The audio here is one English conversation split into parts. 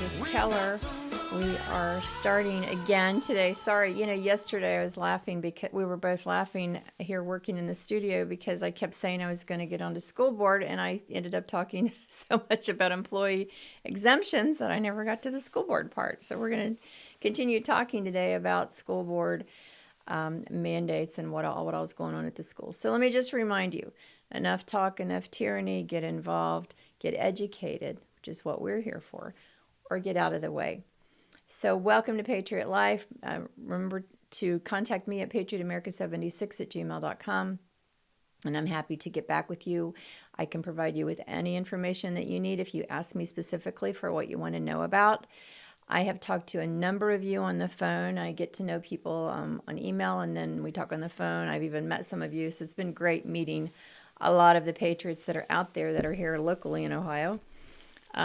Candace Keller. We are starting again today. Sorry, yesterday I was laughing because we were both laughing here working in the studio because I kept saying I was going to get onto school board and I ended up talking so much about employee exemptions that I never got to the school board part. So we're going to continue talking today about school board mandates and what all was going on at the school. So let me just remind you, enough talk, enough tyranny, get involved, get educated, which is what we're here for, or get out of the way. So welcome to Patriot Life. Remember to contact me at patriotamerica76@gmail.com. And I'm happy to get back with you. I can provide you with any information that you need if you ask me specifically for what you want to know about. I have talked to a number of you on the phone. I get to know people on email, and then we talk on the phone. I've even met some of you, so it's been great meeting a lot of the patriots that are out there that are here locally in Ohio.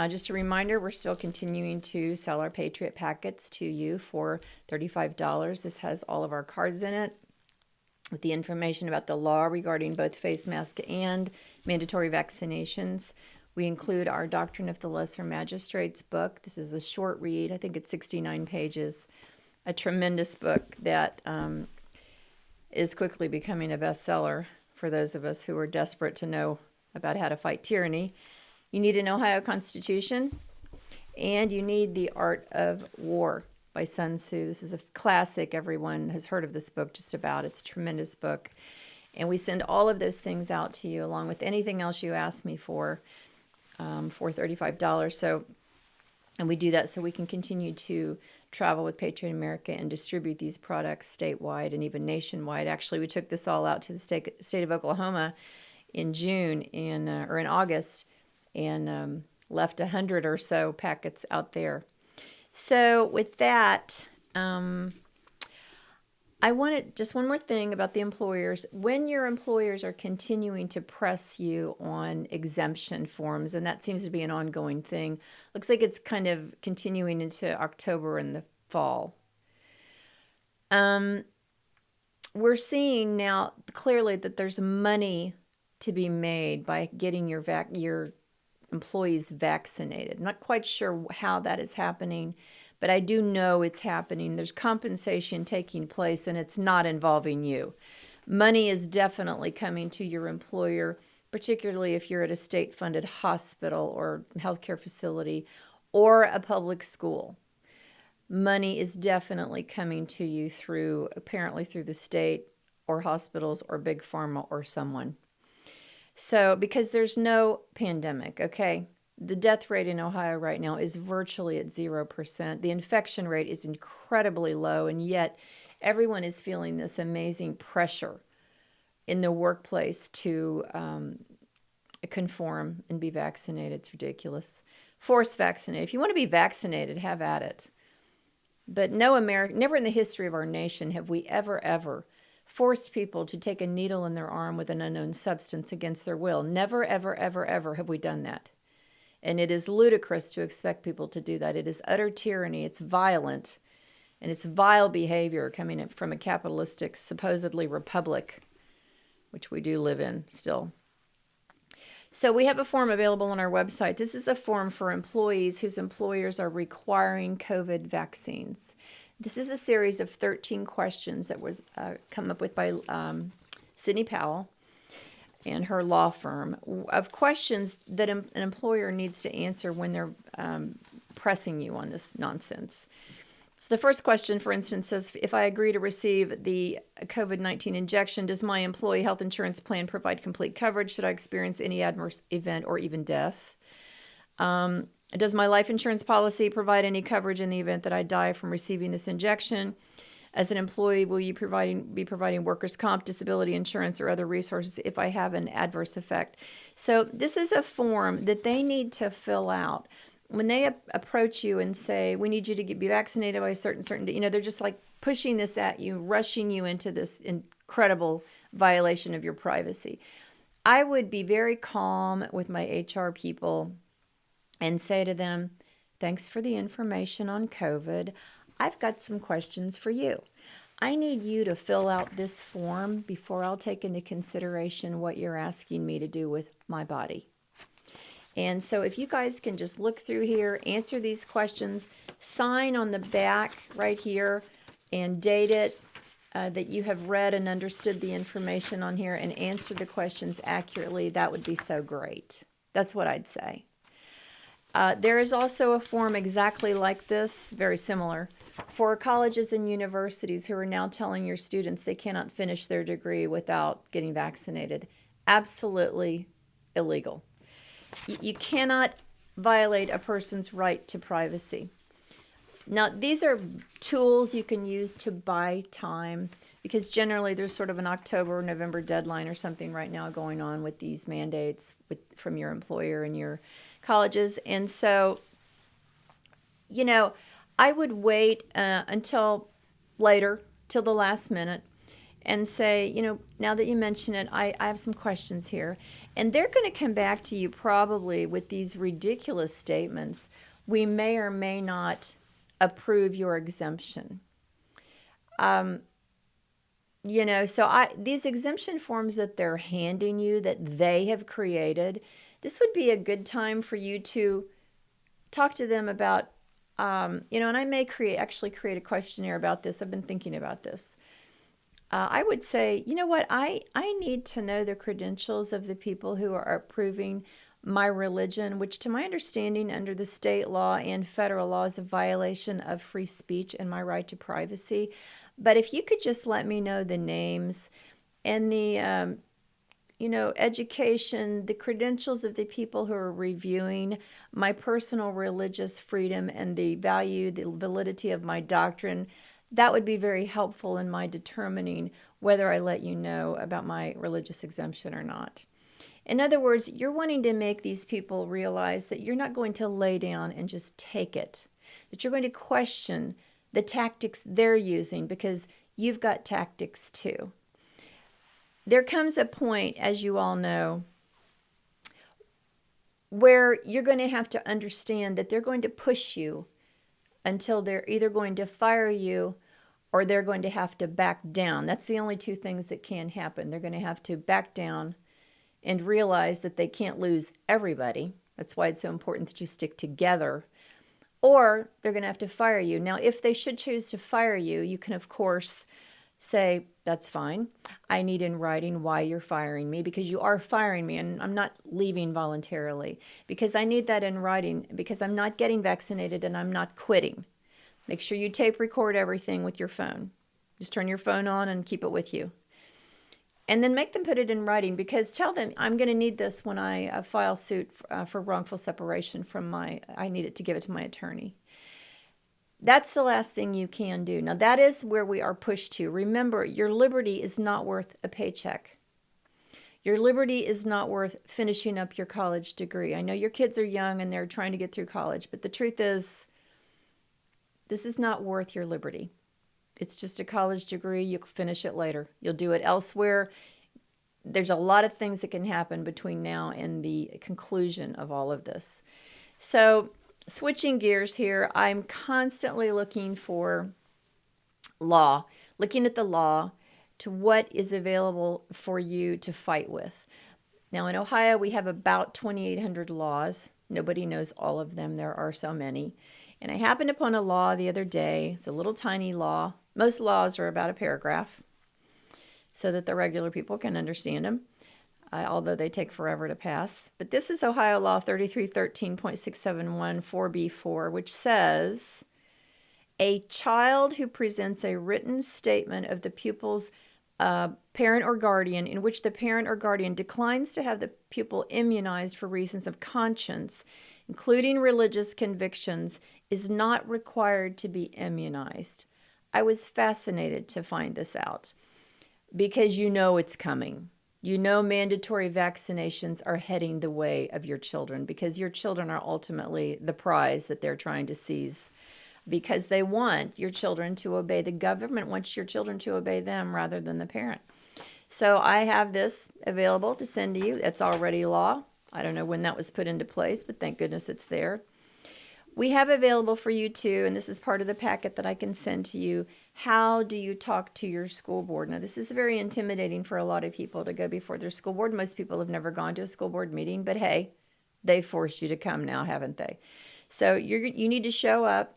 Just a reminder, we're still continuing to sell our Patriot packets to you for $35. This has all of our cards in it with the information about the law regarding both face mask and mandatory vaccinations. We include our Doctrine of the Lesser Magistrates book. This is a short read. I think it's 69 pages. A tremendous book that is quickly becoming a bestseller for those of us who are desperate to know about how to fight tyranny. You need an Ohio Constitution, and you need The Art of War by Sun Tzu. This is a classic. Everyone has heard of this book just about. It's a tremendous book. And we send all of those things out to you along with anything else you ask me for $35. And we do that so we can continue to travel with Patriot America and distribute these products statewide and even nationwide. Actually, we took this all out to the state of Oklahoma in June or in August, and left 100 or so packets out there. So with that, I wanted just one more thing about the employers. When your employers are continuing to press you on exemption forms, and that seems to be an ongoing thing, looks like it's kind of continuing into October and the fall. We're seeing now clearly that there's money to be made by getting your employees vaccinated. I'm not quite sure how that is happening, but I do know it's happening. There's compensation taking place, and it's not involving you. Money is definitely coming to your employer, particularly if you're at a state-funded hospital or healthcare facility or a public school. Money is definitely coming to you apparently through the state or hospitals or big pharma or someone. So, because there's no pandemic, okay? The death rate in Ohio right now is virtually at 0%. The infection rate is incredibly low, and yet everyone is feeling this amazing pressure in the workplace to conform and be vaccinated. It's ridiculous. Force vaccinate. If you want to be vaccinated, have at it. But never in the history of our nation have we ever forced people to take a needle in their arm with an unknown substance against their will. Never, ever have we done that. And it is ludicrous to expect people to do that. It is utter tyranny. It's violent. And it's vile behavior coming from a capitalistic, supposedly republic, which we do live in still. So we have a form available on our website. This is a form for employees whose employers are requiring COVID vaccines. This is a series of 13 questions that was come up with by Sidney Powell and her law firm, of questions that an employer needs to answer when they're pressing you on this nonsense. So the first question, for instance, says, if I agree to receive the COVID-19 injection, does my employee health insurance plan provide complete coverage should I experience any adverse event or even death? Does my life insurance policy provide any coverage in the event that I die from receiving this injection? As an employee, will you be providing workers' comp, disability insurance, or other resources if I have an adverse effect? So this is a form that they need to fill out. When they approach you and say, we need you to be vaccinated by a certain, they're just like pushing this at you, rushing you into this incredible violation of your privacy. I would be very calm with my HR people and say to them, thanks for the information on COVID. I've got some questions for you. I need you to fill out this form before I'll take into consideration what you're asking me to do with my body. And so if you guys can just look through here, answer these questions, sign on the back right here, and date it that you have read and understood the information on here and answered the questions accurately, that would be so great. That's what I'd say. There is also a form exactly like this, very similar, for colleges and universities who are now telling your students they cannot finish their degree without getting vaccinated. Absolutely illegal. You cannot violate a person's right to privacy. Now, these are tools you can use to buy time because generally there's sort of an October or November deadline or something right now going on with these mandates from your employer and your colleges. And so, I would wait until later, till the last minute, and say, now that you mention it, I have some questions here. And they're going to come back to you probably with these ridiculous statements. We may or may not approve your exemption. So these exemption forms that they're handing you that they have created, this would be a good time for you to talk to them about, and I may actually create a questionnaire about this. I've been thinking about this. I would say, you know what, I need to know the credentials of the people who are approving my religion, which to my understanding under the state law and federal law is a violation of free speech and my right to privacy. But if you could just let me know the names and the, education, the credentials of the people who are reviewing my personal religious freedom and the validity of my doctrine, that would be very helpful in my determining whether I let you know about my religious exemption or not. In other words, you're wanting to make these people realize that you're not going to lay down and just take it, that you're going to question the tactics they're using because you've got tactics too. There comes a point, as you all know, where you're going to have to understand that they're going to push you until they're either going to fire you or they're going to have to back down. That's the only two things that can happen. They're going to have to back down and realize that they can't lose everybody. That's why it's so important that you stick together. Or they're going to have to fire you. Now, if they should choose to fire you, you can, of course, say, that's fine. I need in writing why you're firing me, because you are firing me and I'm not leaving voluntarily, because I need that in writing, because I'm not getting vaccinated and I'm not quitting. Make sure you tape record everything with your phone. Just turn your phone on and keep it with you. And then make them put it in writing, because tell them, I'm going to need this when I file suit for wrongful separation I need it to give it to my attorney. That's the last thing you can do. Now, that is where we are pushed to. Remember, your liberty is not worth a paycheck. Your liberty is not worth finishing up your college degree. I know your kids are young and they're trying to get through college, but the truth is, this is not worth your liberty. It's just a college degree. You'll finish it later. You'll do it elsewhere. There's a lot of things that can happen between now and the conclusion of all of this. So, switching gears here, I'm constantly looking for law, looking at the law to what is available for you to fight with. Now, in Ohio, we have about 2,800 laws. Nobody knows all of them. There are so many. And I happened upon a law the other day. It's a little tiny law. Most laws are about a paragraph so that the regular people can understand them, although they take forever to pass. But this is Ohio Law 3313.671 4B4, which says, a child who presents a written statement of the pupil's parent or guardian in which the parent or guardian declines to have the pupil immunized for reasons of conscience, including religious convictions, is not required to be immunized. I was fascinated to find this out because it's coming. Mandatory vaccinations are heading the way of your children because your children are ultimately the prize that they're trying to seize, because they want your children to obey. The government wants your children to obey them rather than the parent. So I have this available to send to you. It's already law. I don't know when that was put into place, but thank goodness it's there. We have available for you too, and this is part of the packet that I can send to you. How do you talk to your school board? Now, this is very intimidating for a lot of people to go before their school board. Most people have never gone to a school board meeting, but hey, They forced you to come now, haven't they? So you need to show up,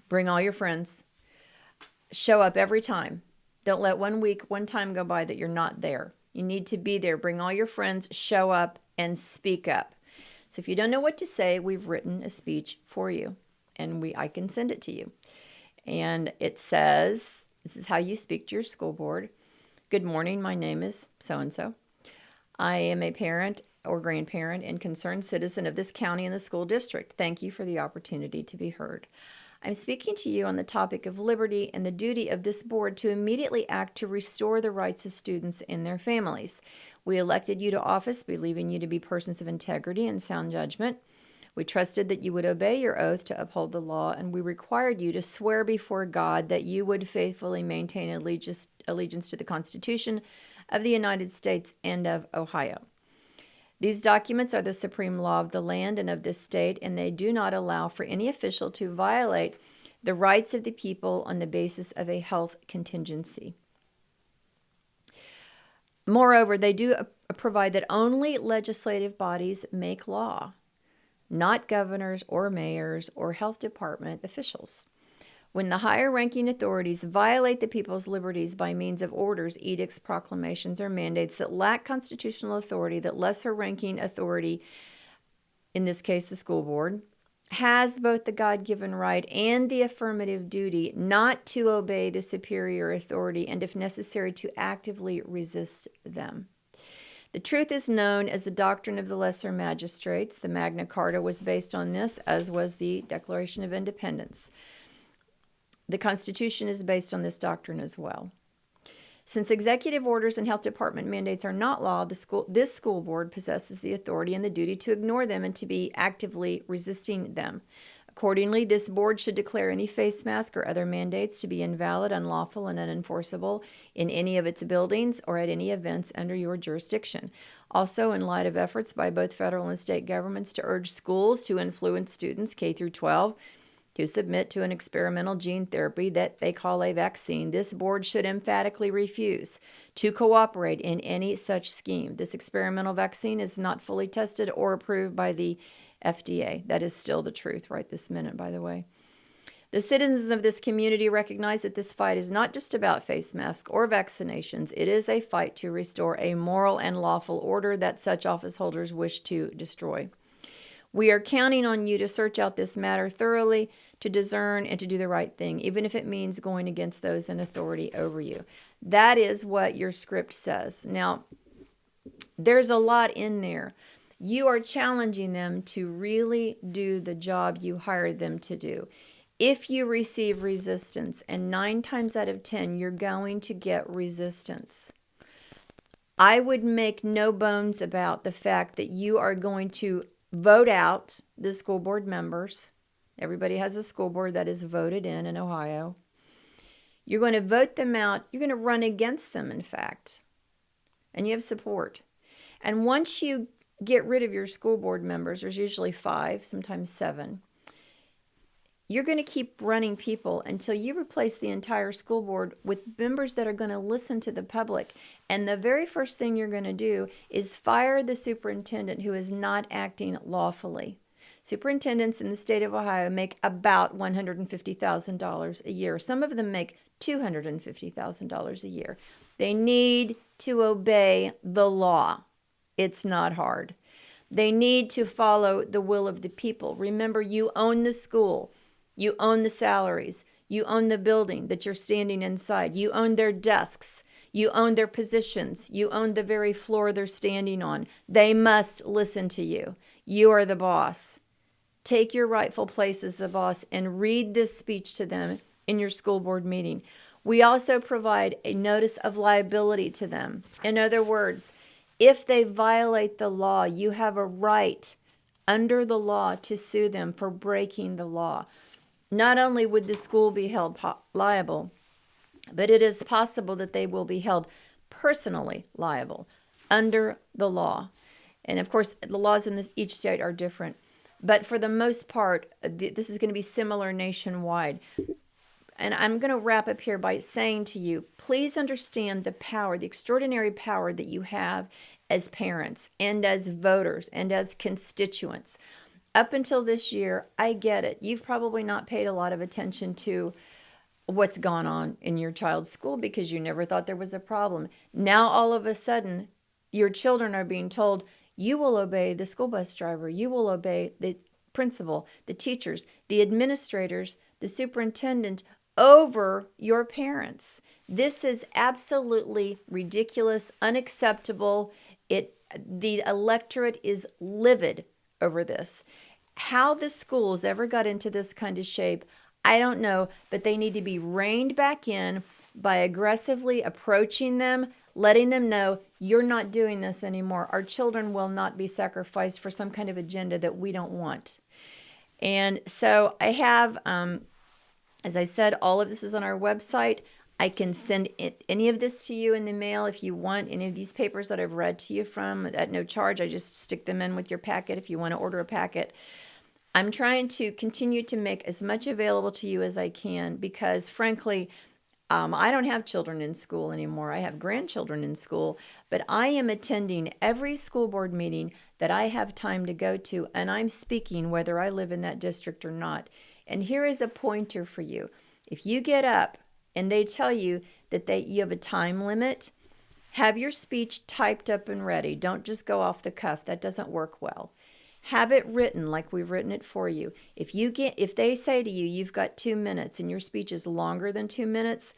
bring all your friends, show up every time. Don't let one time go by that you're not there. You need to be there. Bring all your friends, show up, and speak up. So if you don't know what to say, we've written a speech for you, and I can send it to you. And it says, this is how you speak to your school board. Good morning, my name is so-and-so. I am a parent or grandparent and concerned citizen of this county and the school district. Thank you for the opportunity to be heard. I'm speaking to you on the topic of liberty and the duty of this board to immediately act to restore the rights of students and their families. We elected you to office believing you to be persons of integrity and sound judgment. We trusted that you would obey your oath to uphold the law, and we required you to swear before God that you would faithfully maintain allegiance to the Constitution of the United States and of Ohio. These documents are the supreme law of the land and of this state, and they do not allow for any official to violate the rights of the people on the basis of a health contingency. Moreover, they do provide that only legislative bodies make law, not governors or mayors or health department officials. When the higher-ranking authorities violate the people's liberties by means of orders, edicts, proclamations, or mandates that lack constitutional authority, that lesser-ranking authority, in this case the school board, has both the God-given right and the affirmative duty not to obey the superior authority and, if necessary, to actively resist them. The truth is known as the doctrine of the lesser magistrates. The Magna Carta was based on this, as was the Declaration of Independence. The Constitution is based on this doctrine as well. Since executive orders and health department mandates are not law, this school board possesses the authority and the duty to ignore them and to be actively resisting them. Accordingly, this board should declare any face mask or other mandates to be invalid, unlawful, and unenforceable in any of its buildings or at any events under your jurisdiction. Also, in light of efforts by both federal and state governments to urge schools to influence students K through 12 to submit to an experimental gene therapy that they call a vaccine, this board should emphatically refuse to cooperate in any such scheme. This experimental vaccine is not fully tested or approved by the FDA. That is still the truth right this minute, by the way. The citizens of this community recognize that this fight is not just about face masks or vaccinations. It is a fight to restore a moral and lawful order that such office holders wish to destroy. We are counting on you to search out this matter thoroughly, to discern, and to do the right thing, even if it means going against those in authority over you. That is what your script says. Now, there's a lot in there. You are challenging them to really do the job you hired them to do. If you receive resistance, and 9 times out of 10, you're going to get resistance, I would make no bones about the fact that you are going to vote out the school board members. Everybody has a school board that is voted in Ohio. You're going to vote them out. You're going to run against them, in fact. And you have support. And once you get rid of your school board members, there's usually 5, sometimes 7. You're going to keep running people until you replace the entire school board with members that are going to listen to the public. And the very first thing you're going to do is fire the superintendent who is not acting lawfully. Superintendents in the state of Ohio make about $150,000 a year. Some of them make $250,000 a year. They need to obey the law. It's not hard. They need to follow the will of the people. Remember, you own the school. You own the salaries. You own the building that you're standing inside. You own their desks. You own their positions. You own the very floor they're standing on. They must listen to you. You are the boss. Take your rightful place as the boss and read this speech to them in your school board meeting. We also provide a notice of liability to them. In other words, if they violate the law, you have a right under the law to sue them for breaking the law. Not only would the school be held liable, but it is possible that they will be held personally liable under the law. And of course, the laws in each state are different. But for the most part, this is going to be similar nationwide. And I'm going to wrap up here by saying to you, please understand the power, the extraordinary power that you have as parents and as voters and as constituents. Up until this year, I get it. You've probably not paid a lot of attention to what's gone on in your child's school because you never thought there was a problem. Now, all of a sudden, your children are being told, you will obey the school bus driver, you will obey the principal, the teachers, the administrators, the superintendent over your parents. This is absolutely ridiculous, unacceptable. The electorate is livid over this. How the schools ever got into this kind of shape, I don't know, but they need to be reined back in by aggressively approaching them, letting them know you're not doing this anymore. Our children will not be sacrificed for some kind of agenda that we don't want. And so I have, as I said, all of this is on our website. I can send any of this to you in the mail if you want. Any of these papers that I've read to you from at no charge, I just stick them in with your packet if you want to order a packet. I'm trying to continue to make as much available to you as I can because, frankly, I don't have children in school anymore. I have grandchildren in school, but I am attending every school board meeting that I have time to go to, and I'm speaking whether I live in that district or not. And here is a pointer for you. If you get up and they tell you that you have a time limit, have your speech typed up and ready. Don't just go off the cuff. That doesn't work well. Have it written like we've written it for you. If they say to you, you've got 2 minutes and your speech is longer than 2 minutes,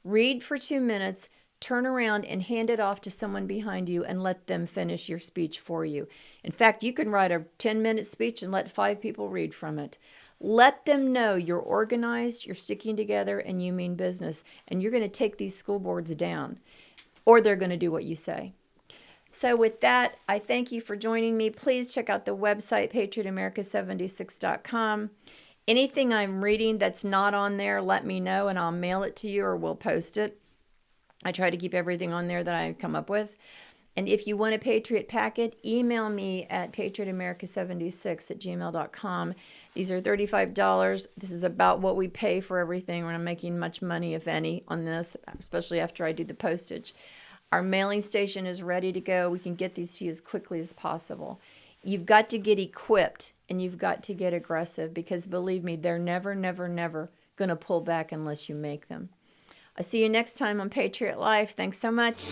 read for 2 minutes, turn around and hand it off to someone behind you and let them finish your speech for you. In fact, you can write a 10-minute speech and let 5 people read from it. Let them know you're organized, you're sticking together, and you mean business, and you're going to take these school boards down, or they're going to do what you say. So with that, I thank you for joining me. Please check out the website, patriotamerica76.com. Anything I'm reading that's not on there, let me know, and I'll mail it to you or we'll post it. I try to keep everything on there that I come up with. And if you want a Patriot packet, email me at patriotamerica76@gmail.com. These are $35. This is about what we pay for everything. We're not making much money, if any, on this, especially after I do the postage. Our mailing station is ready to go. We can get these to you as quickly as possible. You've got to get equipped and you've got to get aggressive because believe me, they're never, never, never going to pull back unless you make them. I'll see you next time on Patriot Life. Thanks so much.